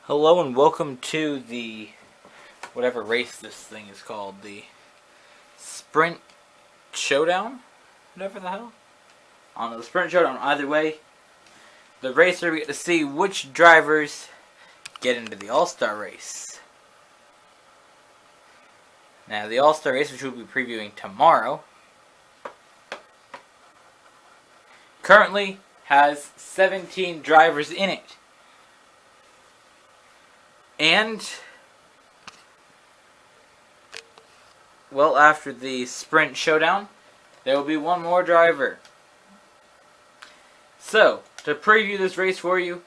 Hello and welcome to the whatever race this thing is called, the Sprint Showdown? Whatever the hell? I don't know, the Sprint Showdown. Either way, the race where we get to see which drivers get into the All-Star race. Now, the All-Star race, which we'll be previewing tomorrow, currently has 17 drivers in it. And, well, after the Sprint Showdown, there will be one more driver. So, to preview this race for you,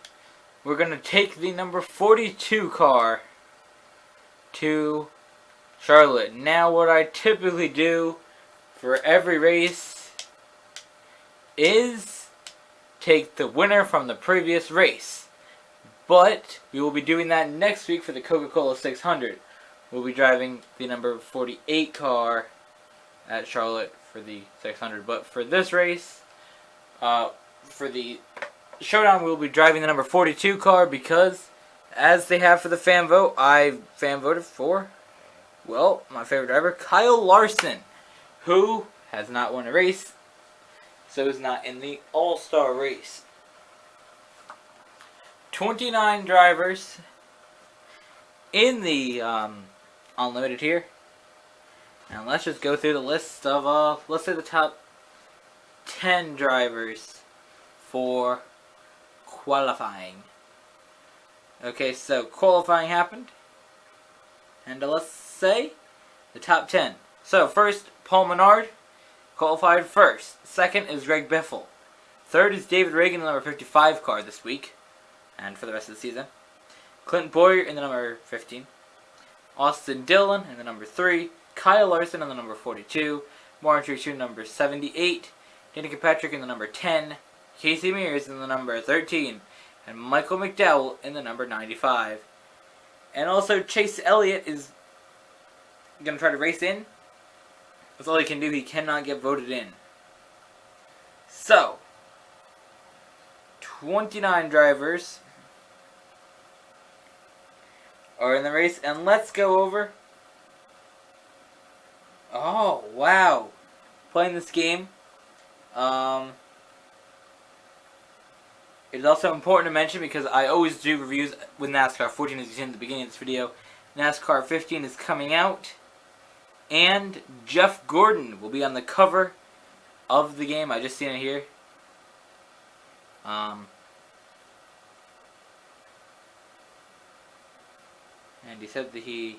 we're going to take the number 42 car to Charlotte. Now, what I typically do for every race is take the winner from the previous race. But we will be doing that next week for the Coca-Cola 600. We'll be driving the number 48 car at Charlotte for the 600. But for this race, for the Showdown, we'll be driving the number 42 car because, as they have for the fan vote, I fan voted for, well, my favorite driver, Kyle Larson, who has not won a race, so is not in the All-Star race. 29 drivers in the Unlimited here. And let's just go through the list of, let's say the top 10 drivers for qualifying. Okay, so qualifying happened. And let's say the top 10. So first, Paul Menard qualified first. Second is Greg Biffle. Third is David Reagan in the number 55 car this week and for the rest of the season. Clint Boyer in the number 15. Austin Dillon in the number 3. Kyle Larson in the number 42. Martin Truex in the number 78. Danica Patrick in the number 10. Casey Mears in the number 13. And Michael McDowell in the number 95. And also Chase Elliott is going to try to race in. That's all he can do. He cannot get voted in. So, 29 drivers are in the race, and let's go over. Oh, wow. Playing this game. It is also important to mention, because I always do reviews with NASCAR 14, as you see in the beginning of this video. NASCAR 15 is coming out, and Jeff Gordon will be on the cover of the game. I just seen it here. And he said that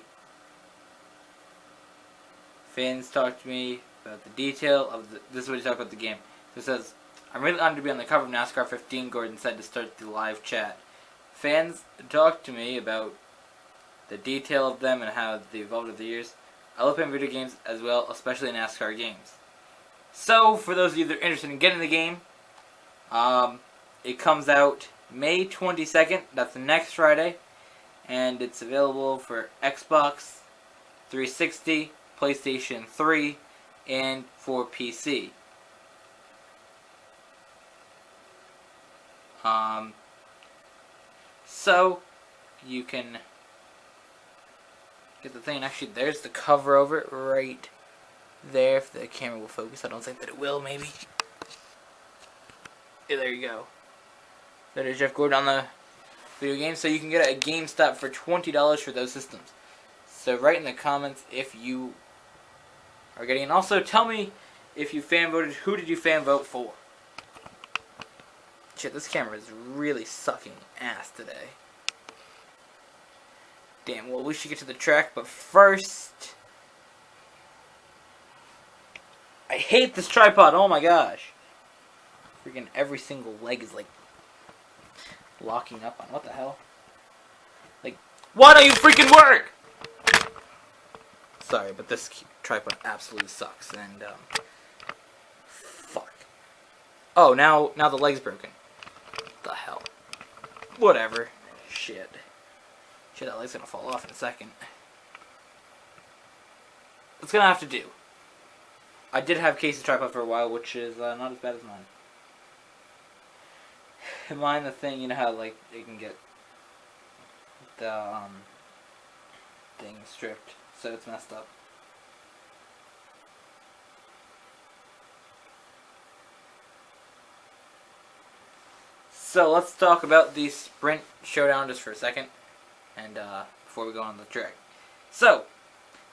fans talked to me about the detail of this is what he talked about the game. So it says, I'm really honored to be on the cover of NASCAR 15, Gordon said to start the live chat. Fans talked to me about the detail of them and how they evolved over the years. I love playing video games as well, especially NASCAR games. So, for those of you that are interested in getting the game, it comes out May 22nd, that's the next Friday, and it's available for Xbox 360, PlayStation 3, and for PC. So, you can get the thing. Actually, there's the cover over it right there, if the camera will focus. I don't think that it will, maybe. Yeah, there you go. That is Jeff Gordon on the video game. So you can get it at GameStop for $20 for those systems. So write in the comments if you are getting it. And also tell me if you fan voted. Who did you fan vote for? Shit, this camera is really sucking ass today. Damn, well, we should get to the track, but first, I hate this tripod, oh my gosh. Freaking every single leg is like locking up on, what the hell? Like, why don't you freaking work? Sorry, but this tripod absolutely sucks, and, fuck. Oh, now the leg's broken. What the hell? Whatever. Shit. Shit, that leg's gonna fall off in a second. It's gonna have to do. I did have Casey's tripod for a while, which is not as bad as mine. Mine, the thing, you know how, like, it can get the thing stripped, so it's messed up. So let's talk about the Sprint Showdown just for a second, and before we go on the track. So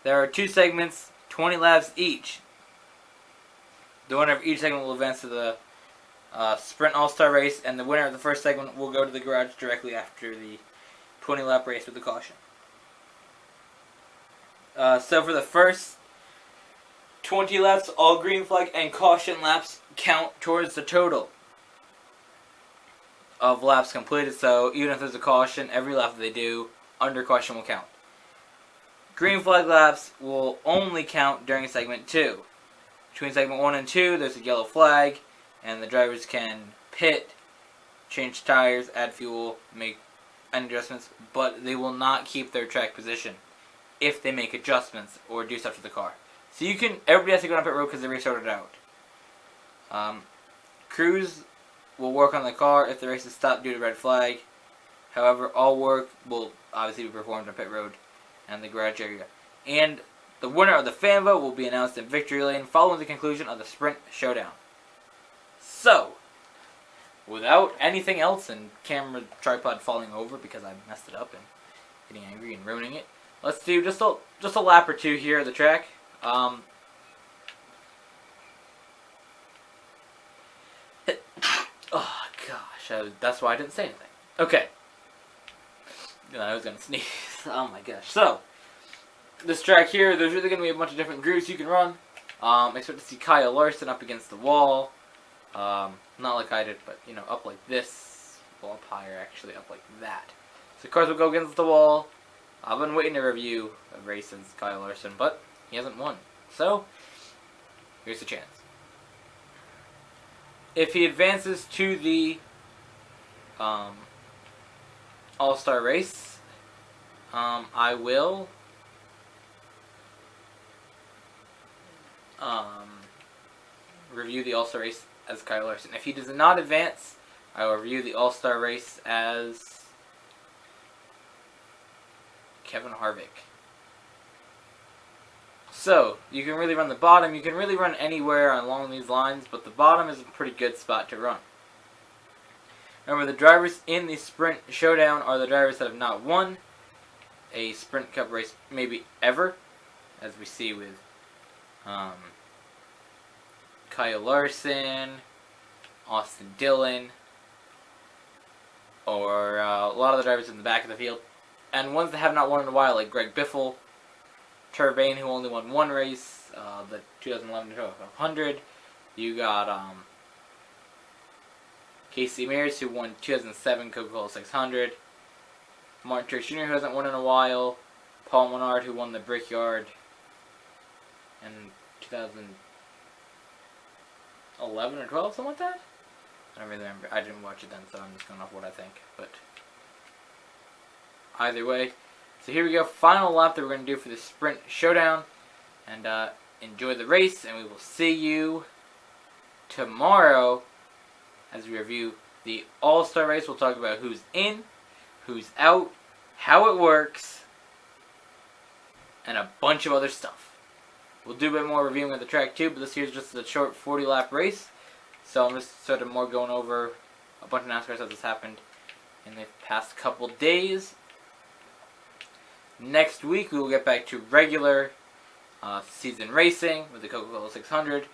there are 2 segments, 20 laps each. The winner of each segment will advance to the Sprint All-Star race, and the winner of the first segment will go to the garage directly after the 20-lap race with the caution. So for the first 20 laps, all green flag and caution laps count towards the total of laps completed. So even if there's a caution, every lap that they do under caution will count. Green flag laps will only count during segment 2. Between segment 1 and 2, there's a yellow flag, and the drivers can pit, change tires, add fuel, make any adjustments, but they will not keep their track position if they make adjustments or do stuff to the car. So everybody has to go on pit road because the race started out. Crews will work on the car if the race is stopped due to red flag. However, all work will obviously be performed on pit road and the garage area. And the winner of the fan vote will be announced in victory lane following the conclusion of the Sprint Showdown. So, without anything else and camera tripod falling over because I messed it up and getting angry and ruining it, let's do just a lap or 2 here at the track. Oh gosh, that's why I didn't say anything. Okay. I was gonna sneeze. Oh my gosh. So, this track here, there's really gonna be a bunch of different grooves you can run. Expect to see Kyle Larson up against the wall. Not like I did, but up like this. Well, up higher, actually, up like that. So cars will go against the wall. I've been waiting to review a race since Kyle Larson, but he hasn't won. So, here's the chance. If he advances to the All-Star race, I will review the All-Star race as Kyle Larson. If he does not advance, I will review the All-Star race as Kevin Harvick. So, you can really run the bottom. You can really run anywhere along these lines, but the bottom is a pretty good spot to run. Remember, the drivers in the Sprint Showdown are the drivers that have not won a Sprint Cup race maybe ever, as we see with Kyle Larson, Austin Dillon, or a lot of the drivers in the back of the field, and ones that have not won in a while, like Greg Biffle, Turbane, who only won 1 race, the 2011 Toyota 500. You got Casey Mears, who won 2007 Coca-Cola 600. Martin Truex Jr., who hasn't won in a while. Paul Menard, who won the Brickyard in 2011 or 12, something like that? I don't really remember. I didn't watch it then, so I'm just going off what I think. But either way, so here we go. Final lap that we're going to do for the Sprint Showdown. And enjoy the race, and we will see you tomorrow as we review the All-Star race. We'll talk about who's in, who's out, how it works, and a bunch of other stuff. We'll do a bit more reviewing of the track too, but this here's just a short 40-lap race. So I'm just sort of more going over a bunch of NASCAR stuff that's happened in the past couple days. Next week we will get back to regular season racing with the Coca-Cola 600.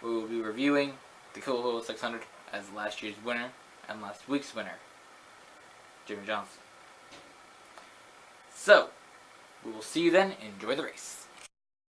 We will be reviewing the Coca-Cola 600 as last year's winner and last week's winner, Jimmy Johnson. So, we will see you then. Enjoy the race.